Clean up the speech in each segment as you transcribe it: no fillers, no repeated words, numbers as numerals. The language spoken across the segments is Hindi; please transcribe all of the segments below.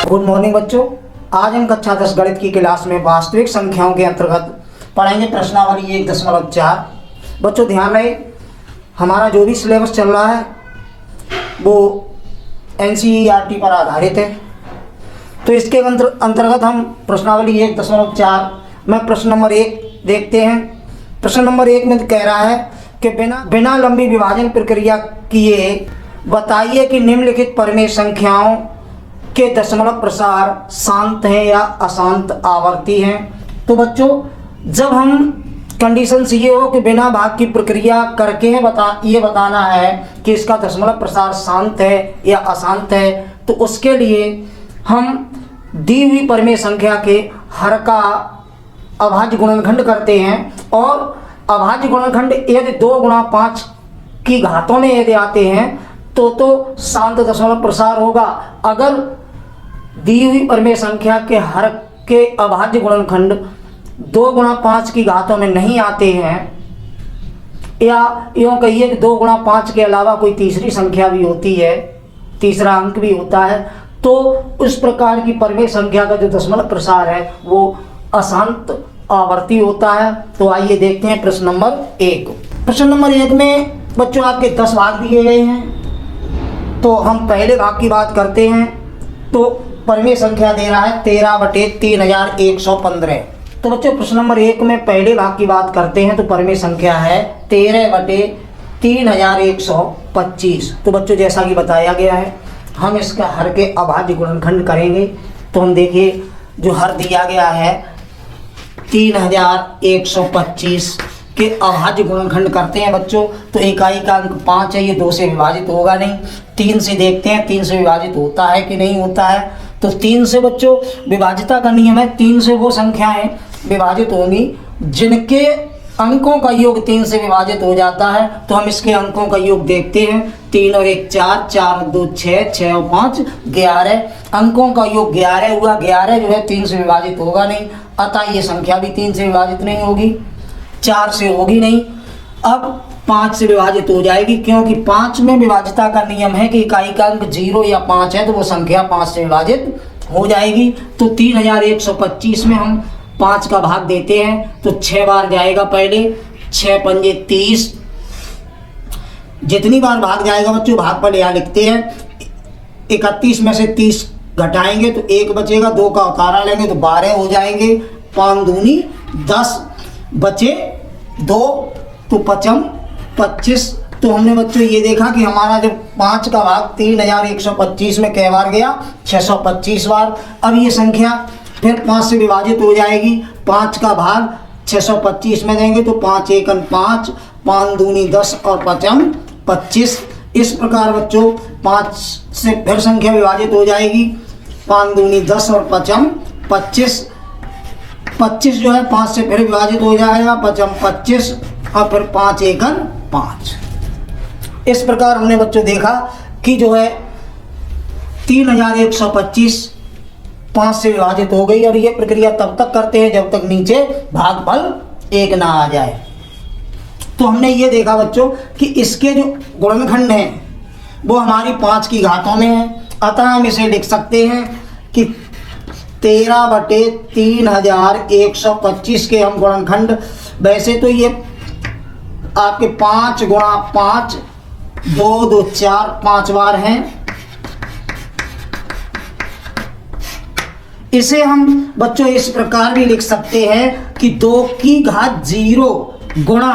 गुड मॉर्निंग बच्चों। आज हम कक्षा 10 गणित की क्लास में वास्तविक संख्याओं के अंतर्गत पढ़ेंगे प्रश्नावली 1.4। बच्चों ध्यान रहे, हमारा जो भी सिलेबस चल रहा है वो NCERT पर आधारित है। तो इसके अंतर्गत हम प्रश्नावली 1.4 में प्रश्न नंबर 1 देखते हैं। प्रश्न नंबर 1 में कह रहा है कि बिना लंबी विभाजन प्रक्रिया किए बताइए कि निम्नलिखित परिमेय संख्याओं के दशमलव प्रसार शांत हैं या अशांत आवर्ती हैं। तो बच्चों जब हम कंडीशन ये हो कि बिना भाग की प्रक्रिया करके ये बताना है कि इसका दशमलव प्रसार शांत है या अशांत है, तो उसके लिए हम दी हुई परिमेय संख्या के हर का अभाज्य गुणनखंड करते हैं। और अभाज्य गुणनखंड यदि 2 × 5 की घातों में यदि आते हैं तो शांत दशमलव प्रसार होगा। अगर दी हुई परिमेय संख्या के हर के अभाज्य गुणनखंड 2 × 5 की घातों में नहीं आते हैं, या यूँ कहिए कि 2 × 5 के अलावा कोई तीसरी संख्या भी होती है, तीसरा अंक भी होता है, तो उस प्रकार की परिमेय संख्या का जो दशमलव प्रसार है वो अशांत आवर्ती होता है। तो आइए देखते हैं प्रश्न नंबर 1। प्रश्न नंबर 1 में बच्चों आपके 10 भाग दिए गए हैं। तो हम पहले भाग की बात करते हैं। तो परिमेय संख्या दे रहा है 13/3115। तो बच्चों प्रश्न नंबर 1 में पहले भाग की बात करते हैं। तो परिमेय संख्या है 13/3125। तो बच्चों जैसा कि बताया गया है हम इसका हर के अभाज्य गुणनखंड करेंगे। तो हम देखिए जो हर दिया गया है 3125 के अभाज्य गुणनखंड करते हैं बच्चों। तो इकाई का अंक 5 है, ये 2 से विभाजित होगा नहीं। 3 से देखते हैं 3 से विभाजित होता है कि नहीं होता है। तो 3 से बच्चों विभाजिता का नियम है, 3 से वो संख्याएं विभाजित होंगी जिनके अंकों का योग 3 से विभाजित हो जाता है। तो हम इसके अंकों का योग देखते हैं। 3 और 1 4, 4 और 2 6, 6 और 5 11। अंकों का योग 11 हुआ। 11 जो है 3 से विभाजित होगा नहीं, अतः ये संख्या भी 3 से विभाजित नहीं होगी, 4 से होगी नहीं। अब 5 से विभाजित हो जाएगी, क्योंकि 5 में विभाजिता का नियम है कि इकाई का अंक 0 या 5 है तो वो संख्या 5 से विभाजित हो जाएगी। तो 3125 में हम 5 का भाग देते हैं। तो 6 बार जाएगा पहले, 6 पंजे 30। जितनी बार भाग जाएगा बच्चों भाग पर यहाँ लिखते हैं। 31 में से 30 घटाएंगे तो 1 बचेगा, 2 का उतारा लेंगे तो 12 हो जाएंगे। 5 दूनी 10 बचे 2 तो 5 25। तो हमने बच्चों ये देखा कि हमारा जब 5 का भाग 3125 में कै बार गया, 625 बार। अब ये संख्या फिर 5 से विभाजित हो जाएगी। 5 का भाग 625 में देंगे तो 5 एकन 5, 5 दूनी 10 और 5 25। इस प्रकार बच्चों 5 से फिर संख्या विभाजित हो जाएगी। 5 दूनी 10 और 5 25। 25 जो है 5 से फिर विभाजित हो जाएगा, 5 25 और फिर 5 एकन 5। इस प्रकार हमने बच्चों देखा कि जो है 3125 5 से विभाजित हो गई। और ये प्रक्रिया तब तक करते हैं जब तक नीचे भागफल 1 ना आ जाए। तो हमने ये देखा बच्चों कि इसके जो गुणनखंड हैं वो हमारी 5 की घातों में है, अतः हम इसे लिख सकते हैं कि 13/3125 के हम गुणनखंड। वैसे तो ये आपके 5 × 5 2 2 4 5 बार हैं। इसे हम बच्चों इस प्रकार भी लिख सकते हैं कि 2 की घात 0 गुणा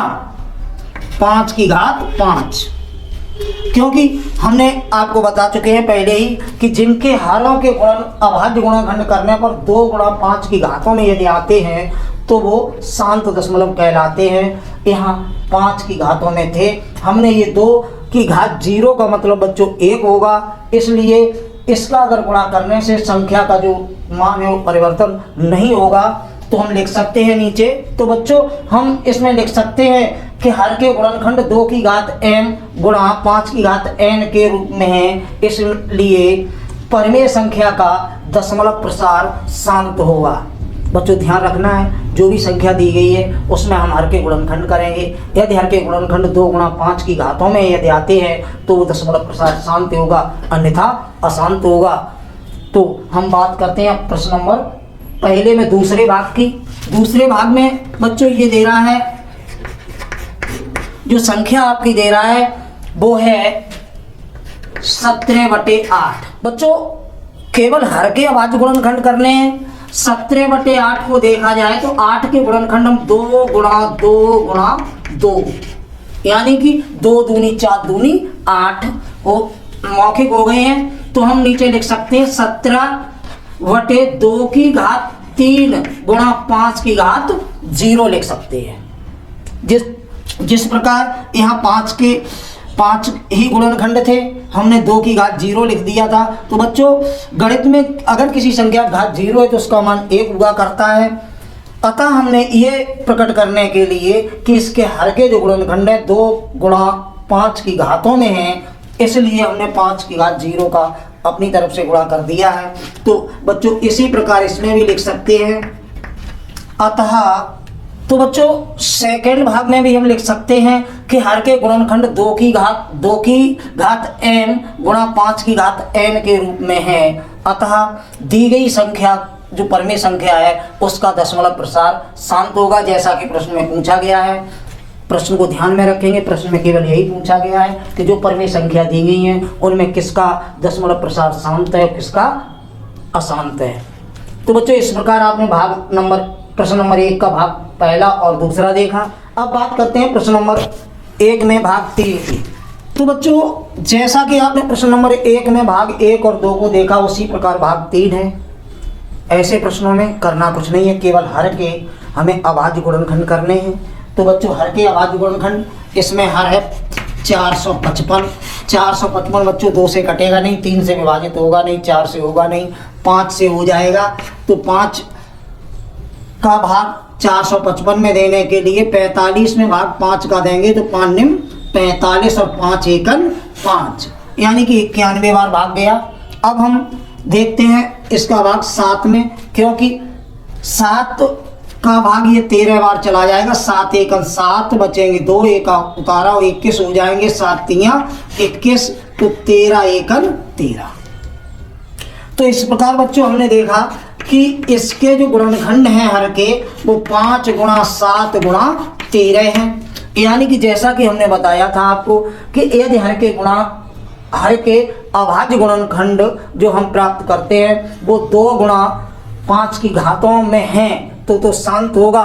5 की घात 5, क्योंकि हमने आपको बता चुके हैं पहले ही कि जिनके हरों के अभाज्य गुणनखंड करने पर 2 × 5 की घातों में यदि आते हैं तो वो शांत दशमलव कहलाते हैं। यहाँ 5 की घातों में थे, हमने ये 2 की घात 0 का मतलब बच्चों 1 होगा, इसलिए इसका अगर गुणा करने से संख्या का जो मान है वो परिवर्तन नहीं होगा। तो हम लिख सकते हैं नीचे। तो बच्चों हम इसमें लिख सकते हैं कि हर के गुणनखंड 2 की घात m गुणा 5 की घात n के रूप में है, इसलिए परिमेय संख्या का दशमलव प्रसार शांत होगा। बच्चों ध्यान रखना है, जो भी संख्या दी गई है उसमें हम हर के गुणनखंड करेंगे। यदि हर के गुणनखंड 2 × 5 की घातों में यदि आते हैं तो वो दशमलव प्रसार शांत होगा, अन्यथा अशांत होगा। तो हम बात करते हैं प्रश्न नंबर पहले में दूसरे भाग की। दूसरे भाग में बच्चों ये दे रहा है, जो संख्या आपकी दे रहा है वो है 17/8। बच्चों केवल हर के अभाज्य गुणनखंड करने हैं। 17/8 को देखा जाए तो 8 के गुणनखंड हम 2 गुणा 2 गुणा 2, यानी कि 2 दूनी 4 दूनी 8 वो मौखिक हो गए हैं। तो हम नीचे लिख सकते हैं 17/2 की घात 3 गुणा 5 की घात 0 लिख सकते हैं। जिस प्रकार यहाँ 5 ही गुणनखंड थे, हमने 2 की घात 0 लिख दिया था। तो बच्चों गणित में अगर किसी संख्या की घात 0 है तो उसका मान 1 हुआ करता है। अतः हमने ये प्रकट करने के लिए कि इसके हर के जो गुणनखंड है 2 गुणा 5 की घातों में है, इसलिए हमने 5 की घात 0 का अपनी तरफ से गुणा कर दिया है। तो बच्चों इसी प्रकार इसमें भी लिख सकते हैं। अतः तो बच्चों सेकंड भाग में भी हम लिख सकते हैं कि हर के गुणनखंड 2 की घात n गुणा 5 की घात n के रूप में है। अतः दी गई संख्या जो परिमेय संख्या है उसका दशमलव प्रसार शांत होगा, जैसा कि प्रश्न में पूछा गया है। प्रश्न को ध्यान में रखेंगे, प्रश्न में केवल यही पूछा गया है कि जो परिमेय संख्या दी गई हैं उनमें किसका दशमलव प्रसार शांत है और किसका अशांत है। तो बच्चों इस प्रकार आपने प्रश्न नंबर 1 का भाग पहला और दूसरा देखा। अब बात करते हैं प्रश्न नंबर 1 में भाग 3 की। तो बच्चों जैसा कि आपने प्रश्न नंबर 1 में भाग 1 और 2 को देखा, उसी प्रकार भाग 3 है। ऐसे प्रश्नों में करना कुछ नहीं है, केवल हर के हमें अभाज्य गुणनखंड करने हैं। तो बच्चों हर के अभाज्य गुणनखंड, इसमें हर है 455। 455 बच्चों 2 से कटेगा नहीं, 3 से विभाजित होगा नहीं, 4 से होगा नहीं, 5 से हो जाएगा। तो 5 का भाग 455 में देने के लिए 45 में भाग 5 का देंगे तो 5 निम 45 और 5 एकन 5, यानी कि 91 बार भाग गया। अब हम देखते हैं इसका भाग 7 में, क्योंकि 7 का भाग ये 13 बार चला जाएगा। 7 एकन 7 बचेंगे, 2 एका उतारा और 21 हो जाएंगे, 7 तियां 21, तो 13 एकन 13। तो इस प्रकार बच्चों हमने देखा कि इसके जो गुणनखंड हैं हर के वो 5 गुणा 7 गुणा 13 हैं। यानी कि जैसा कि हमने बताया था आपको कि यदि हर के अभाज्य गुणनखंड जो हम प्राप्त करते हैं वो 2 गुणा 5 की घातों में हैं तो शांत होगा।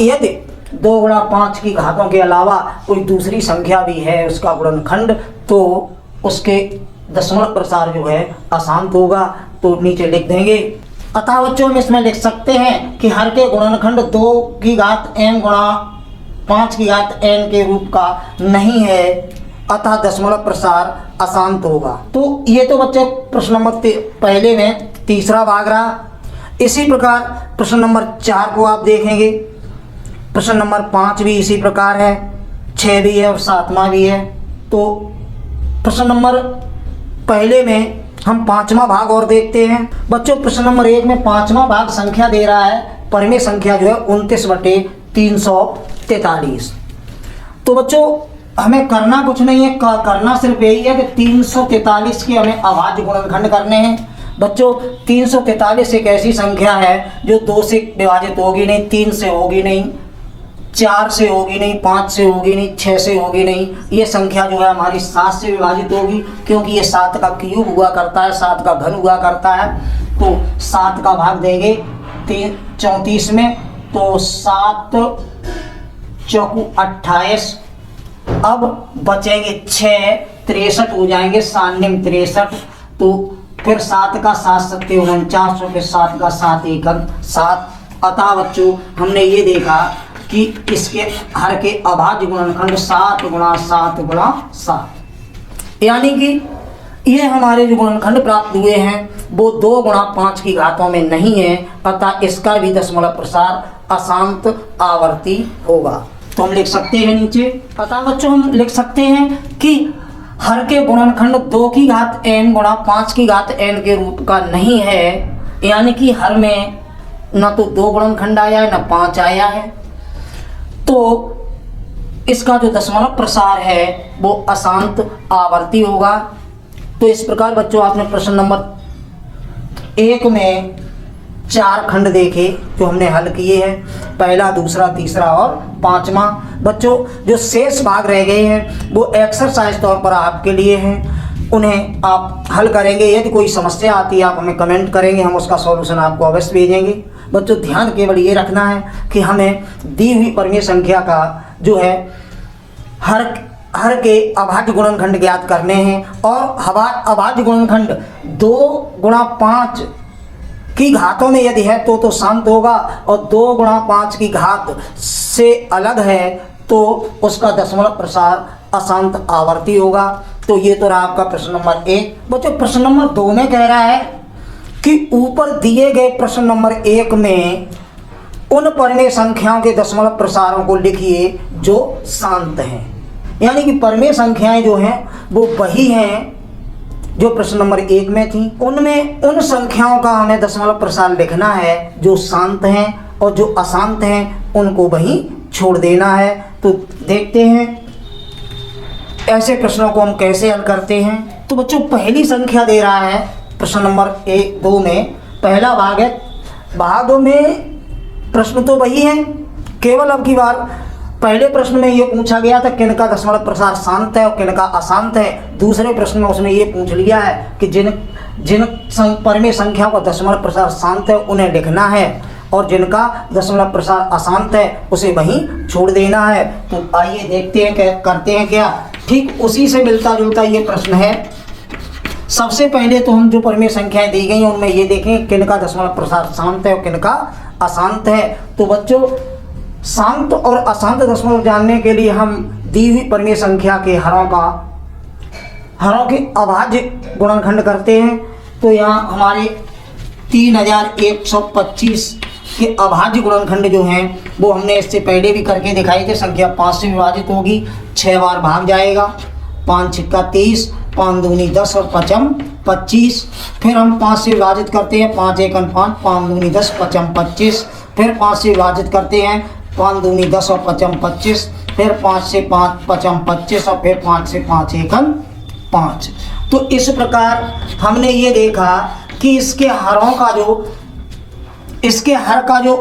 यदि 2 गुणा 5 की घातों के अलावा कोई दूसरी संख्या भी है उसका गुणनखंड, तो उसके दशमलव प्रसार जो है अशांत होगा। तो नीचे लिख देंगे। अतः बच्चों हम इसमें लिख सकते हैं कि हर के गुणनखंड 2 की घात n गुणा 5 की घात n के रूप का नहीं है, अतः दशमलव प्रसार अशांत होगा। तो ये तो बच्चे प्रश्न नंबर पहले में तीसरा भाग रहा। इसी प्रकार प्रश्न नंबर 4 को आप देखेंगे। प्रश्न नंबर 5 भी इसी प्रकार है, 6 भी है और 7वां भी है। तो प्रश्न नंबर पहले में हम 5वां भाग और देखते हैं। बच्चों प्रश्न नंबर 1 में 5वां भाग संख्या दे रहा है, परिमेय संख्या जो है 29/343। तो बच्चों हमें करना कुछ नहीं है, करना सिर्फ यही है कि 343 के हमें अभाज्य गुणनखंड करने हैं। बच्चों 343 एक ऐसी संख्या है जो 2 से विभाजित होगी नहीं, 3 से होगी नहीं, 4 से होगी नहीं, 5 से होगी नहीं, 6 से होगी नहीं। ये संख्या जो है हमारी 7 से विभाजित होगी, क्योंकि ये 7 का क्यूब हुआ करता है, 7 का घन हुआ करता है। तो 7 का भाग देंगे 34 में, तो 7 चौकू 28। अब बचेंगे 6, 63 हो जाएंगे, 7 निम 63। तो फिर 7 का 7 सत्ते 49, फिर 7 का 7 एकम 7। अतः बच्चों हमने ये देखा कि इसके हर के अभाज्य गुणनखंड 7 गुणा 7 गुणा 7, यानी कि ये हमारे जो गुणनखंड प्राप्त हुए हैं वो 2 गुणा 5 की घातों में नहीं है, अतः इसका भी दशमलव प्रसार अशांत आवर्ती होगा। तो हम लिख सकते हैं नीचे। अतः बच्चों हम लिख सकते हैं कि हर के गुणनखंड 2 की घात n गुणा 5 की घात n के रूप का नहीं है, यानी कि हर में न तो 2 गुणनखंड आया है न 5 आया है। तो इसका जो दशमलव प्रसार है वो अशांत आवर्ती होगा। तो इस प्रकार बच्चों आपने प्रश्न नंबर एक में 4 खंड देखे जो हमने हल किए हैं, पहला, दूसरा, तीसरा और 5वां। बच्चों जो शेष भाग रह गए हैं वो एक्सरसाइज तौर पर आपके लिए हैं, उन्हें आप हल करेंगे। यदि कोई समस्या आती है आप हमें कमेंट करेंगे, हम उसका सॉल्यूशन आपको अवश्य भेजेंगे। बच्चों ध्यान केवल ये रखना है कि हमें दी हुई परिमेय संख्या का जो है हर के अभाज्य गुणनखंड ज्ञात करने हैं, और अभाज्य गुणनखंड 2 गुणा 5 की घातों में यदि है तो शांत होगा, और 2 गुणा 5 की घात से अलग है तो उसका दशमलव प्रसार अशांत आवर्ती होगा। तो ये तो रहा आपका प्रश्न नंबर 1। बच्चों प्रश्न नंबर 2 में कह रहा है कि ऊपर दिए गए प्रश्न नंबर 1 में उन परिमेय संख्याओं के दशमलव प्रसारों को लिखिए जो शांत हैं। यानी कि परिमेय संख्याएं जो हैं वो वही हैं जो प्रश्न नंबर 1 में थी, उनमें उन संख्याओं का हमें दशमलव प्रसार लिखना है जो शांत हैं, और जो अशांत हैं उनको वहीं छोड़ देना है। तो देखते हैं ऐसे प्रश्नों को हम कैसे हल करते हैं। तो बच्चों पहली संख्या दे रहा है प्रश्न नंबर 2 में, पहला भाग है। भागों में प्रश्न तो वही है, केवल अब की बार पहले प्रश्न में ये पूछा गया था किनका दशमलव प्रसार शांत है और किनका अशांत है। दूसरे प्रश्न में उसने ये पूछ लिया है कि जिन परिमेय संख्याओं का दशमलव प्रसार शांत है उन्हें लिखना है, और जिनका दशमलव प्रसार अशांत है उसे वहीं छोड़ देना है। तो आइए देखते हैं करते हैं क्या। ठीक उसी से मिलता जुलता ये प्रश्न है। सबसे पहले तो हम जो परिमेय संख्याएं दी गई हैं उनमें ये देखें किनका दशमलव प्रसार शांत है और किनका अशांत है। तो बच्चों शांत और अशांत दशमलव जानने के लिए हम दी हुई परिमेय संख्या के हरों के अभाज्य गुणनखंड करते हैं। तो यहाँ हमारे 3125 के अभाज्य गुणनखंड जो हैं वो हमने इससे पहले भी करके दिखाई थे। संख्या 5 से विभाजित होगी, 6 बार भाग जाएगा, 5 छिक्का 30, 5 दूनी 10 और 5 25। फिर हम 5 से विभाजित करते हैं, 5 एकम 5, 5 दूनी 10, 5 25। फिर 5 से विभाजित करते हैं, 5 दूनी 10 और 5 25। फिर 5 से 5 5 25 और फिर 5 से 5 एकम 5। तो इस प्रकार हमने ये देखा कि इसके हर का जो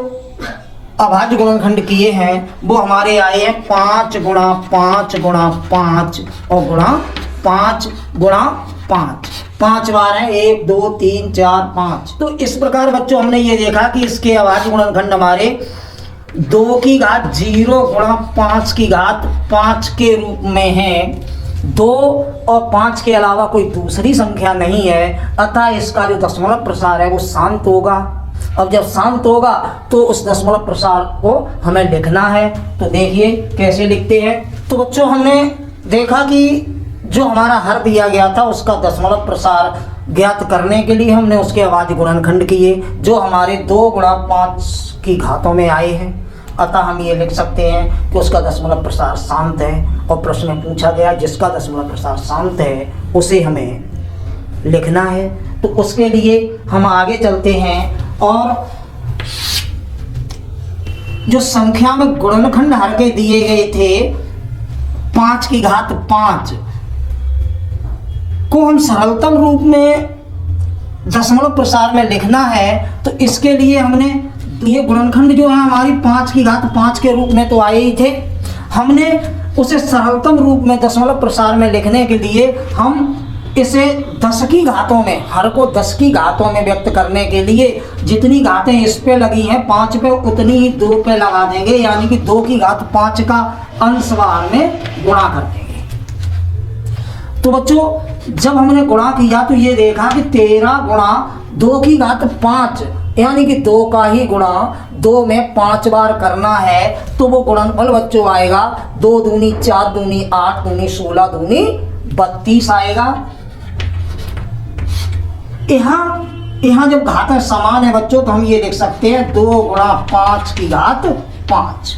अभाज्य गुणनखंड किए हैं वो हमारे आए हैं 5 गुणा 5 गुणा 5 और गुणा 5 गुणा 5। 5 बार है, 1 2 3 4 5। तो इस प्रकार बच्चों हमने ये देखा कि इसके अभाज्य गुणनखंड हमारे 2 की घात 0 गुणा 5 की घात 5 के रूप में है। 2 और 5 के अलावा कोई दूसरी संख्या नहीं है, अतः इसका जो दशमलव प्रसार है वो शांत होगा। अब जब शांत होगा तो उस दशमलव प्रसार को हमें लिखना है। तो देखिए कैसे लिखते हैं। तो बच्चों हमने देखा कि जो हमारा हर दिया गया था उसका दशमलव प्रसार ज्ञात करने के लिए हमने उसके अभाज्य गुणनखंड किए जो हमारे 2 गुणा 5 की घातों में आए हैं। अतः हम ये लिख सकते हैं कि उसका दशमलव प्रसार शांत है, और प्रश्न में पूछा गया जिसका दशमलव प्रसार शांत है उसे हमें लिखना है। तो उसके लिए हम आगे चलते हैं, और जो संख्या में गुणनखंड हर के दिए गए थे 5 की घात 5 को हम सरलतम रूप में दशमलव प्रसार में लिखना है। तो इसके लिए हमने ये गुणनखंड जो है हमारी 5 की घात 5 के रूप में तो आए ही थे, हमने उसे सरलतम रूप में दशमलव प्रसार में लिखने के लिए हम इसे 10 की घातों में, हर को 10 की घातों में व्यक्त करने के लिए जितनी घातें इस पे लगी हैं 5 पे उतनी ही 2 पे लगा देंगे, यानी कि 2 की घात 5 का अंश बाहर में गुणा कर देंगे। तो बच्चों जब हमने गुणा किया तो ये देखा कि 13 गुणा 2 की घात 5, यानी कि 2 का ही गुणा 2 में 5 बार करना है। तो वो गुणनफल बच्चों आएगा 2 दूनी 4 दूनी 8 दूनी 16 दूनी 32 आएगा। यहाँ जब घातें समान है बच्चों तो हम ये लिख सकते हैं 2 गुणा 5 की घात 5।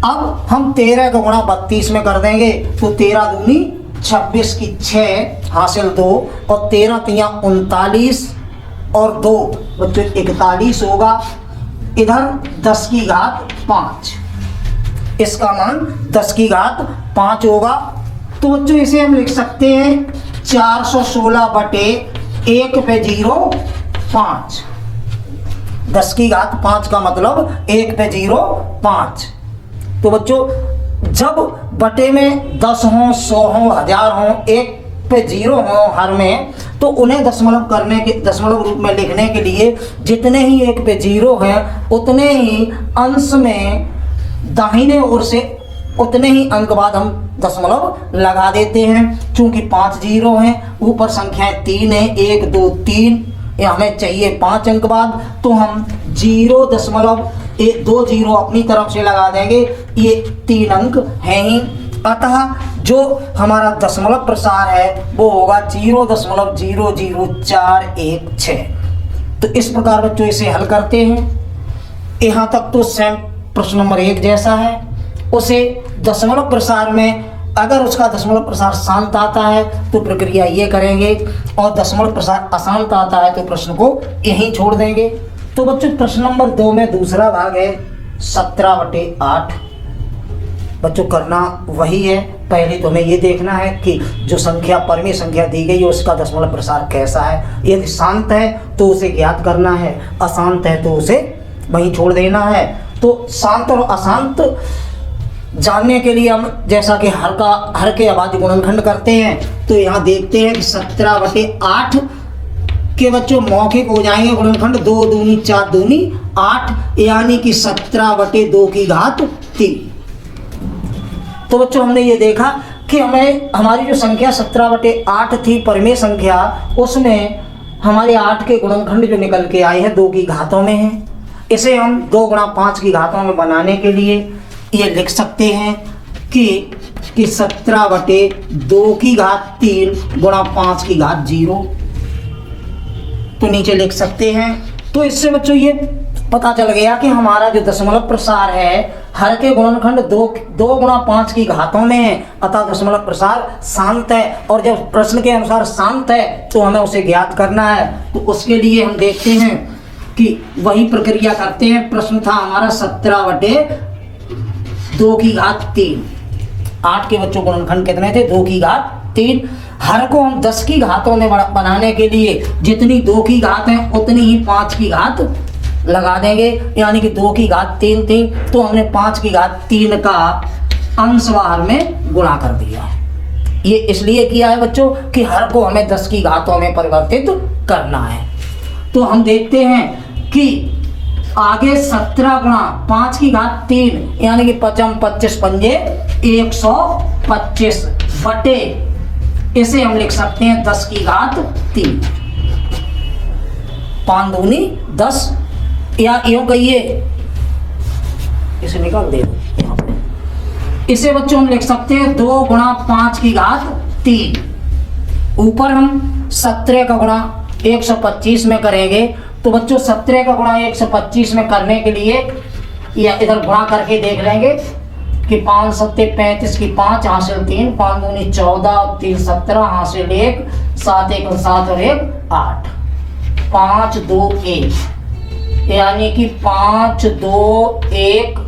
अब हम 13 का गुणा 32 में कर देंगे तो 13 दूनी 26 की 6 हासिल 2 और 13 तिया 39 और 2 बच्चों 41 होगा। इधर 10 की घात 5, इसका मान 10 की घात 5 होगा। तो बच्चों इसे हम लिख सकते हैं 416 बटे 1 पे 0 5। 10 की घात 5 का मतलब 1 पे 0 5। तो बच्चों जब बटे में 10 हो, 100 हो, 1000 हो, 1 पे 0 हो हर में, तो उन्हें दशमलव रूप में लिखने के लिए जितने ही 1 पे 0 हैं उतने ही अंश में दाहिने ओर से उतने ही अंक बाद हम दशमलव लगा देते हैं। चूंकि 5 0 हैं, ऊपर संख्याएं 3 है, 1 2 3, ये हमें चाहिए 5 अंक बाद, तो हम 0.2 0 अपनी तरफ से लगा देंगे। ये 3 अंक हैं ही, अतः जो हमारा दशमलव प्रसार है वो होगा 0.00416। तो इस प्रकार बच्चों इसे हल करते हैं। यहाँ तक तो सेम प्रश्न नंबर 1 जैसा है। उसे दशमलव प्रसार में अगर उसका दशमलव प्रसार शांत आता है तो प्रक्रिया ये करेंगे, और दशमलव प्रसार अशांत आता है तो प्रश्न को यहीं छोड़ देंगे। तो बच्चों प्रश्न नंबर 2 में दूसरा भाग है 17/8। बच्चों करना वही है, पहले तो हमें ये देखना है कि जो संख्या परिमेय संख्या दी गई है उसका दशमलव प्रसार कैसा है। यदि शांत है तो उसे ज्ञात करना है, अशांत है तो उसे वहीं छोड़ देना है। तो शांत और अशांत जानने के लिए हम जैसा कि हर के अभाज्य गुणनखंड करते हैं, तो यहाँ देखते हैं कि 17/8 के बच्चों मौखिक हो जाएंगे गुणनखंड 2 दूनी 4 दूनी 8, यानी कि 17/2 की घात 3। तो बच्चों हमने ये देखा कि हमारी जो संख्या 17/8 थी परिमेय संख्या, उसमें हमारे 8 के गुणनखंड जो निकल के आए हैं 2 की घातों में है। इसे हम 2 गुणा 5 की घातों में बनाने के लिए ये लिख सकते हैं कि 17/2 की घात 3 गुणा 5 की घात 0। तो नीचे लिख सकते हैं। तो इससे बच्चों ये पता चल गया कि हमारा जो दशमलव प्रसार है हर के गुणनखंड 2 गुणा 5 की घातों में है, अतः दशमलव प्रसार शांत है। और जब प्रश्न के अनुसार शांत है तो हमें उसे ज्ञात करना है। तो उसके लिए हम देखते हैं कि वही प्रक्रिया करते हैं। प्रश्न था हमारा 17/2 की घात 3। 8 के बच्चों गुणनखंड कितने थे? 2 की घात 3। हर को हम 10 की घातों में बनाने के लिए जितनी 2 की घात है उतनी ही 5 की घात लगा देंगे, यानी कि 2 की घात 3 थी तो हमने 5 की घात 3 का अंशवार में गुणा कर दिया। ये इसलिए किया है बच्चों कि हर को हमें 10 की घातों में परिवर्तित करना है। तो हम देखते हैं कि आगे 17 गुणा 5 की घात 3, यानी कि 25 पंजे 125 बटे, इसे हम लिख सकते हैं 10 की घात 3। 5 दूनी 10, या यूं कहिए इसे निकाल दे यहाँ पे। इसे बच्चों हम लिख सकते हैं 2 गुणा 5 की घात 3। ऊपर हम 17 का गुणा 125 में करेंगे। तो बच्चों 17 का गुणा 125 में करने के लिए या इधर गुणा करके देख लेंगे कि 5 7 35 की 5 हासिल 3, 5 दूनी 14, 3 17 हासिल 1, 7 1 7 और 1 8, 5 2 1, यानी कि 5 2 1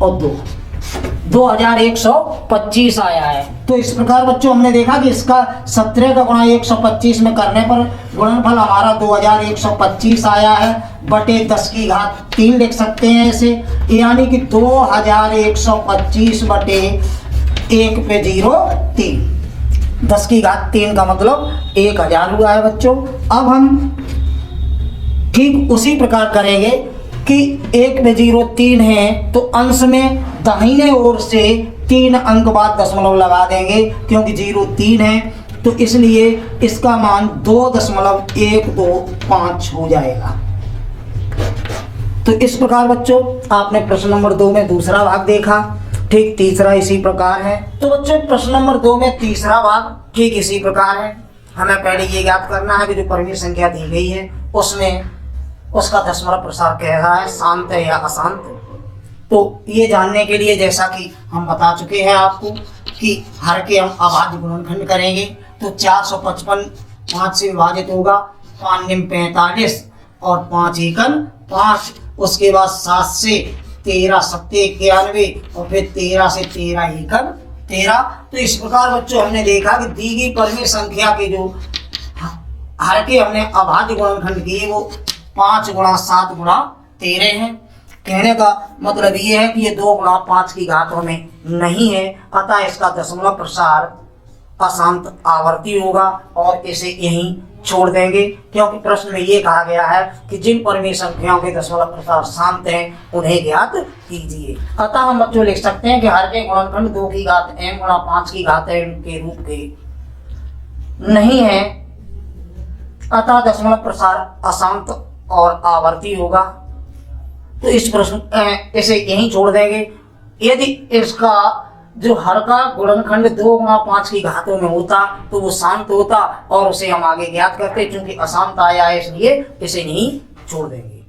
और 2, 2125 आया है। तो इस प्रकार बच्चों हमने देखा कि इसका 17 का गुणा 125 में करने पर गुणनफल हमारा 2125 आया है, बटे 10 की घात 3 लिख सकते हैं इसे, यानी कि 2125 बटे 1 पे 0 3। 10 की घात 3 का मतलब 1000 हुआ है बच्चों। अब हम ठीक उसी प्रकार करेंगे कि 1 पे 0 3 है तो अंश में दाहिने ओर से 3 अंक बाद दशमलव लगा देंगे, क्योंकि 0 3 है तो इसलिए इसका मान 2.125 हो जाएगा। तो इस प्रकार बच्चों आपने प्रश्न नंबर 2 में दूसरा भाग देखा। ठीक तीसरा इसी प्रकार है। तो बच्चों प्रश्न नंबर 2 में तीसरा भाग ठीक इसी प्रकार है। हमें पहले ये ज्ञात करना है कि जो परिमेय संख्या दी गई है उसमें उसका दशमलव प्रसार कैसा है, शांत है या अशांत। तो ये जानने के लिए जैसा कि हम बता चुके हैं आपको कि हर के हम अभाज्य गुणनखंड करेंगे। तो 455 5 से विभाजित होगा, 5 निम 45 और 5 एकन 5। उसके बाद 7 से 13 7 91 और फिर 13 से 13 एकन 13। तो इस प्रकार बच्चों हमने देखा कि दी गई परिमेय संख्या के जो हर के हमने अभाज्य गुणनखंड किए वो 5 गुणा 7 गुणा 13 है। कहने का मतलब ये है कि ये 2 गुणा 5 की घातों में नहीं है, अतः इसका दशमलव प्रसार अशांत आवर्ती होगा और इसे यहीं छोड़ देंगे, क्योंकि प्रश्न में ये कहा गया है कि जिन परिमेय संख्याओं के दशमलव प्रसार शांत हैं उन्हें ज्ञात कीजिए। अतः हम बच्चों लिख सकते हैं कि हर के गुणनखंड 2 की घात m गुणा 5 की घात m के रूप के नहीं है, अतः दशमलव प्रसार अशांत और आवर्ती होगा। तो इस प्रश्न इसे यहीं छोड़ देंगे। यदि इसका जो हर का गुणनखंड 2 गुणा 5 की घातों में होता तो वो शांत होता और उसे हम आगे ज्ञात करते, चूंकि अशांत आया है इसलिए इसे नहीं छोड़ देंगे।